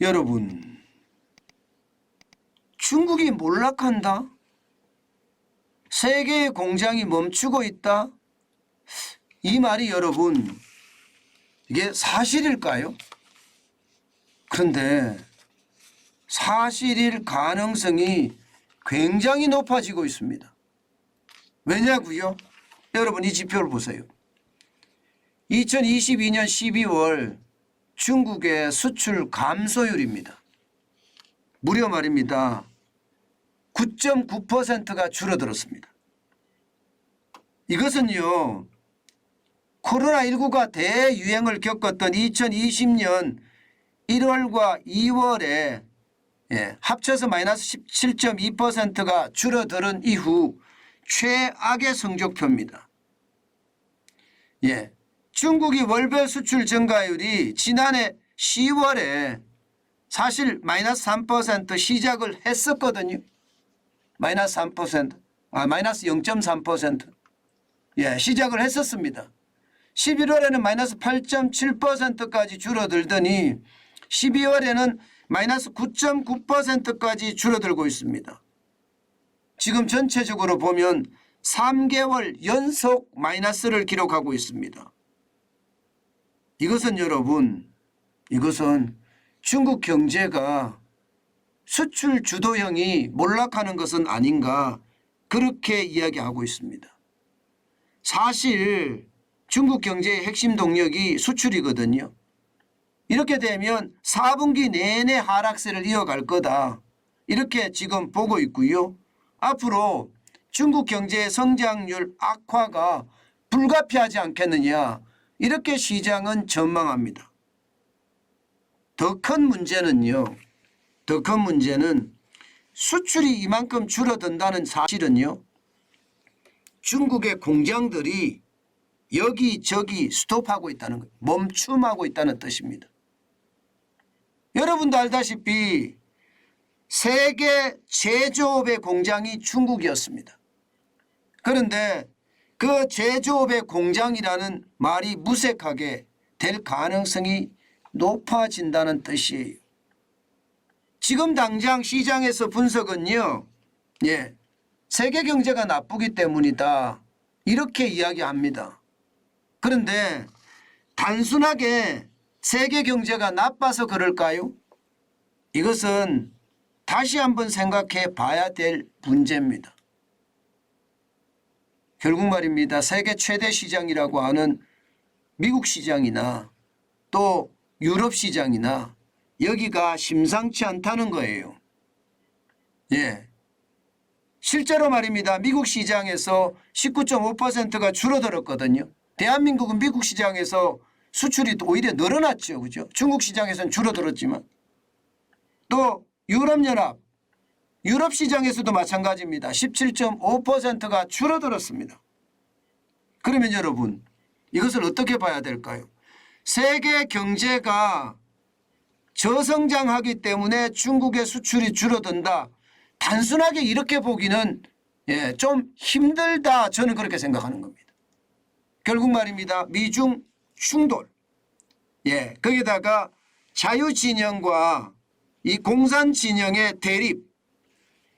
여러분, 중국이 몰락한다? 세계의 공장이 멈추고 있다? 이 말이 여러분, 이게 사실일까요? 그런데 사실일 가능성이 굉장히 높아지고 있습니다. 왜냐고요? 여러분, 이 지표를 보세요. 2022년 12월 중국의 수출 감소율입니다. 무려 말입니다. 9.9%가 줄어들었습니다. 이것은요, 코로나19가 대유행을 겪었던 2020년 1월과 2월에 합쳐서 마이너스 17.2%가 줄어드는 이후 최악의 성적표입니다. 중국이 월별 수출 증가율이 지난해 10월에 사실 마이너스 3% 시작을 했었거든요. 마이너스 3%, 마이너스 0.3%. 시작을 했었습니다. 11월에는 마이너스 8.7%까지 줄어들더니 12월에는 마이너스 9.9%까지 줄어들고 있습니다. 지금 전체적으로 보면 3개월 연속 마이너스를 기록하고 있습니다. 이것은 여러분, 이것은 중국 경제가 수출 주도형이 몰락하는 것은 아닌가 그렇게 이야기하고 있습니다. 사실 중국 경제의 핵심 동력이 수출이거든요. 이렇게 되면 4분기 내내 하락세를 이어갈 거다. 이렇게 지금 보고 있고요. 앞으로 중국 경제의 성장률 악화가 불가피하지 않겠느냐. 이렇게 시장은 전망합니다. 더 큰 문제는요. 더 큰 문제는 수출이 이만큼 줄어든다는 사실은요. 중국의 공장들이 여기저기 스톱하고 있다는 거예요. 멈춤하고 있다는 뜻입니다. 여러분도 알다시피 세계 제조업의 공장이 중국이었습니다. 그런데 그 제조업의 공장이라는 말이 무색하게 될 가능성이 높아진다는 뜻이에요. 지금 당장 시장에서 분석은요. 세계 경제가 나쁘기 때문이다. 이렇게 이야기합니다. 그런데 단순하게 세계 경제가 나빠서 그럴까요? 이것은 다시 한번 생각해 봐야 될 문제입니다. 결국 말입니다. 세계 최대 시장이라고 하는 미국 시장이나 또 유럽 시장이나 여기가 심상치 않다는 거예요. 실제로 말입니다. 미국 시장에서 19.5%가 줄어들었거든요. 대한민국은 미국 시장에서 수출이 오히려 늘어났죠. 그죠? 중국 시장에서는 줄어들었지만. 또 유럽연합, 유럽 시장에서도 마찬가지입니다. 17.5%가 줄어들었습니다. 그러면 여러분, 이것을 어떻게 봐야 될까요? 세계 경제가 저성장하기 때문에 중국의 수출이 줄어든다. 단순하게 이렇게 보기는 좀 힘들다. 저는 그렇게 생각하는 겁니다. 결국 말입니다. 미중 충돌. 거기다가 자유진영과 이 공산진영의 대립.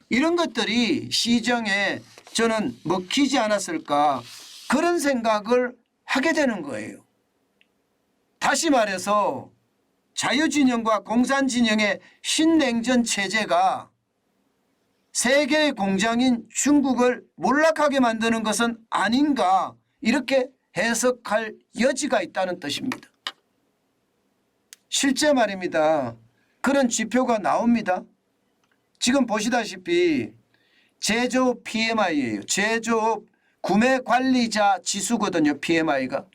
이런 것들이 시장에 저는 먹히지 않았을까 그런 생각을 하게 되는 거예요. 다시 말해서 자유진영과 공산진영의 신냉전 체제가 세계의 공장인 중국을 몰락하게 만드는 것은 아닌가 이렇게 해석할 여지가 있다는 뜻입니다. 실제 말입니다. 그런 지표가 나옵니다. 지금 보시다시피 제조업 PMI예요. 제조업 구매관리자 지수거든요. PMI가.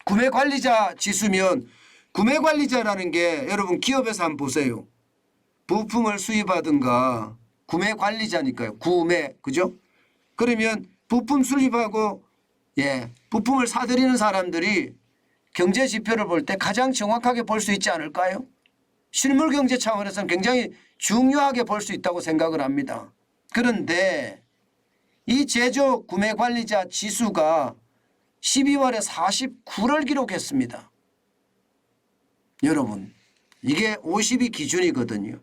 구매관리자 지수면 구매관리자라는 게 여러분 기업에서 한번 보세요. 부품을 수입하든가 구매관리자니까요. 구매. 그죠? 그러면 부품 수입하고 부품을 사들이는 사람들이 경제 지표를 볼 때 가장 정확하게 볼 수 있지 않을까요? 실물 경제 차원에서는 굉장히 중요하게 볼 수 있다고 생각을 합니다. 그런데 이 제조 구매관리자 지수가 12월에 49를 기록했습니다. 여러분, 이게 50이 기준이거든요.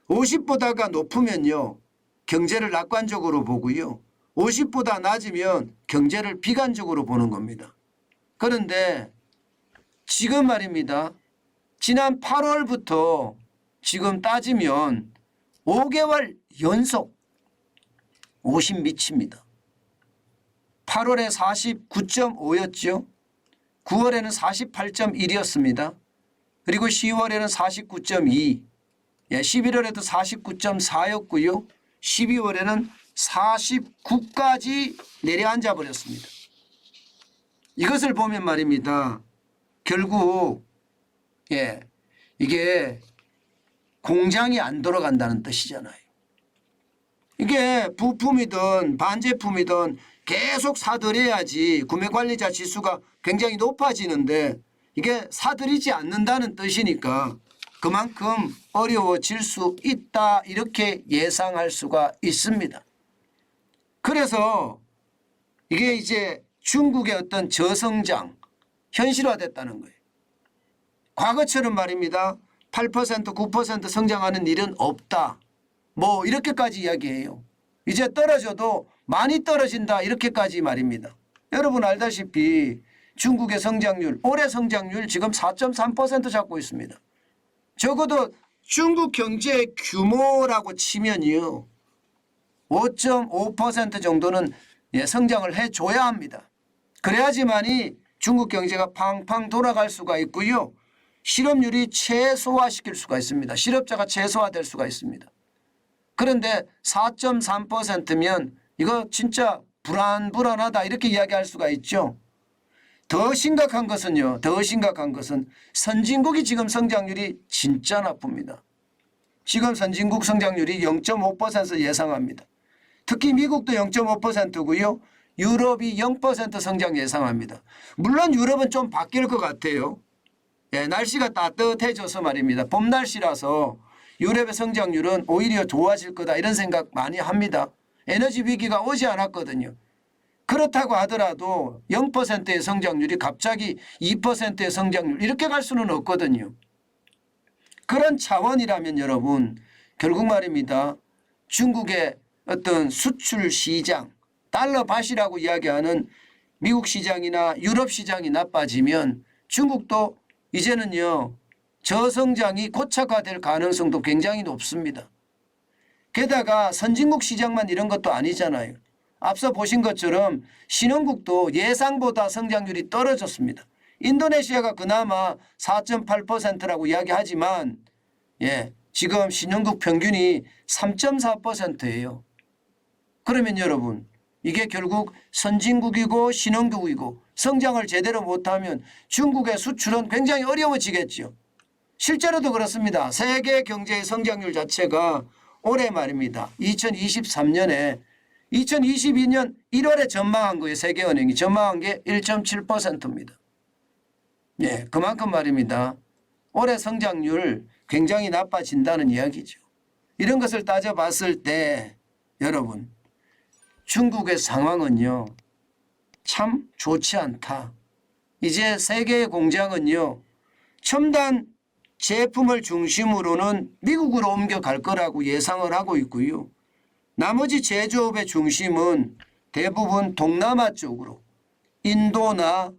50보다가 높으면요, 경제를 낙관적으로 보고요. 50보다 낮으면 경제를 비관적으로 보는 겁니다. 그런데 지금 말입니다. 지난 8월부터 지금 따지면 5개월 연속 50 미칩니다. 8월에 49.5였죠. 9월에는 48.1이었습니다. 그리고 10월에는 49.2, 11월에도 49.4였고요. 12월에는 49까지 내려앉아 버렸습니다. 이것을 보면 말입니다. 결국 이게 공장이 안 돌아간다는 뜻이잖아요. 이게 부품이든 반제품이든 계속 사들여야지 구매관리자 지수가 굉장히 높아지는데 이게 사들이지 않는다는 뜻이니까 그만큼 어려워질 수 있다, 이렇게 예상할 수가 있습니다. 그래서 이게 이제 중국의 어떤 저성장 현실화됐다는 거예요. 과거처럼 말입니다. 8% 9% 성장하는 일은 없다, 뭐 이렇게까지 이야기해요. 이제 떨어져도 많이 떨어진다, 이렇게까지 말입니다. 여러분 알다시피 중국의 성장률, 올해 성장률 지금 4.3% 잡고 있습니다. 적어도 중국 경제의 규모라고 치면요, 5.5% 정도는 성장을 해줘야 합니다. 그래야지만이 중국 경제가 팡팡 돌아갈 수가 있고요. 실업률이 최소화시킬 수가 있습니다. 실업자가 최소화될 수가 있습니다. 그런데 4.3%면 이거 진짜 불안하다, 이렇게 이야기할 수가 있죠. 더 심각한 것은요. 더 심각한 것은 선진국이 지금 성장률이 진짜 나쁩니다. 지금 선진국 성장률이 0.5% 예상합니다. 특히 미국도 0.5%고요. 유럽이 0% 성장 예상합니다. 물론 유럽은 좀 바뀔 것 같아요. 날씨가 따뜻해져서 말입니다. 봄 날씨라서 유럽의 성장률은 오히려 좋아질 거다, 이런 생각 많이 합니다. 에너지 위기가 오지 않았거든요. 그렇다고 하더라도 0%의 성장률이 갑자기 2%의 성장률, 이렇게 갈 수는 없거든요. 그런 차원이라면 여러분, 결국 말입니다. 중국의 어떤 수출 시장, 달러밭이라고 이야기하는 미국 시장이나 유럽 시장이 나빠지면 중국도 이제는요, 저성장이 고착화될 가능성도 굉장히 높습니다. 게다가 선진국 시장만 이런 것도 아니잖아요. 앞서 보신 것처럼 신흥국도 예상보다 성장률이 떨어졌습니다. 인도네시아가 그나마 4.8%라고 이야기하지만 지금 신흥국 평균이 3.4%예요. 그러면 여러분, 이게 결국 선진국이고 신흥국이고 성장을 제대로 못하면 중국의 수출은 굉장히 어려워지겠죠. 실제로도 그렇습니다. 세계 경제의 성장률 자체가 올해 말입니다. 2023년에 2022년 1월에 전망한 거예요. 세계은행이 전망한 게 1.7%입니다. 그만큼 말입니다. 올해 성장률 굉장히 나빠진다는 이야기죠. 이런 것을 따져봤을 때 여러분, 중국의 상황은요, 참 좋지 않다. 이제 세계의 공장은요, 첨단 제품을 중심으로는 미국으로 옮겨갈 거라고 예상을 하고 있고요. 나머지 제조업의 중심은 대부분 동남아 쪽으로, 인도나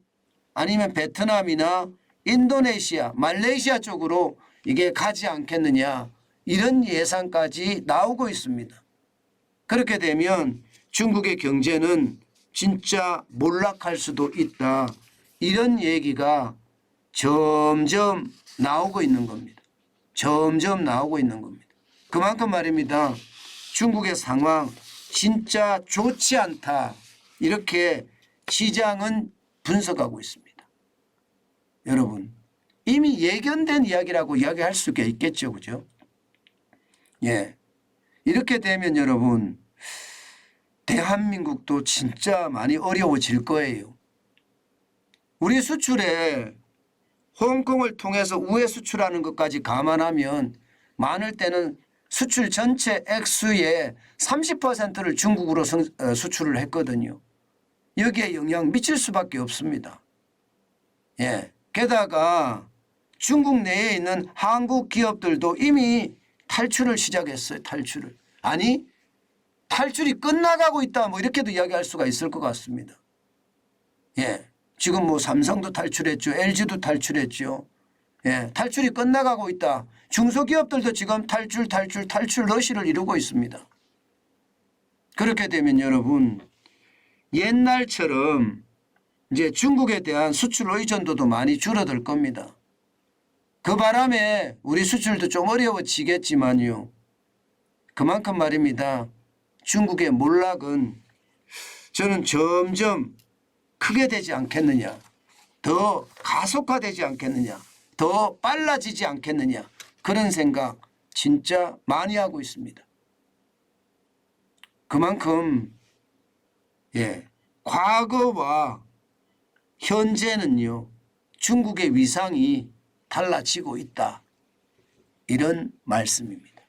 아니면 베트남이나 인도네시아, 말레이시아 쪽으로 이게 가지 않겠느냐, 이런 예상까지 나오고 있습니다. 그렇게 되면 중국의 경제는 진짜 몰락할 수도 있다, 이런 얘기가 점점 나오고 있는 겁니다. 점점 나오고 있는 겁니다. 그만큼 말입니다. 중국의 상황 진짜 좋지 않다, 이렇게 시장은 분석하고 있습니다. 여러분, 이미 예견된 이야기라고 이야기할 수가 있겠죠, 그죠? 이렇게 되면 여러분, 대한민국도 진짜 많이 어려워질 거예요. 우리 수출에 홍콩을 통해서 우회 수출하는 것까지 감안하면 많을 때는 수출 전체 액수의 30%를 중국으로 수출을 했거든요. 여기에 영향 미칠 수밖에 없습니다. 게다가 중국 내에 있는 한국 기업들도 이미 탈출을 시작했어요. 탈출을. 아니 탈출이 끝나가고 있다 뭐 이렇게도 이야기할 수가 있을 것 같습니다. 예, 지금 뭐 삼성도 탈출했죠. LG도 탈출했죠. 예, 탈출이 끝나가고 있다. 중소기업들도 지금 탈출 러시를 이루고 있습니다. 그렇게 되면 여러분 옛날처럼 이제 중국에 대한 수출 의존도도 많이 줄어들 겁니다. 그 바람에 우리 수출도 좀 어려워지겠지만요. 그만큼 말입니다. 중국의 몰락은 저는 점점 크게 되지 않겠느냐. 더 가속화되지 않겠느냐. 더 빨라지지 않겠느냐. 그런 생각 진짜 많이 하고 있습니다. 그만큼 과거와 현재는요. 중국의 위상이 달라지고 있다. 이런 말씀입니다.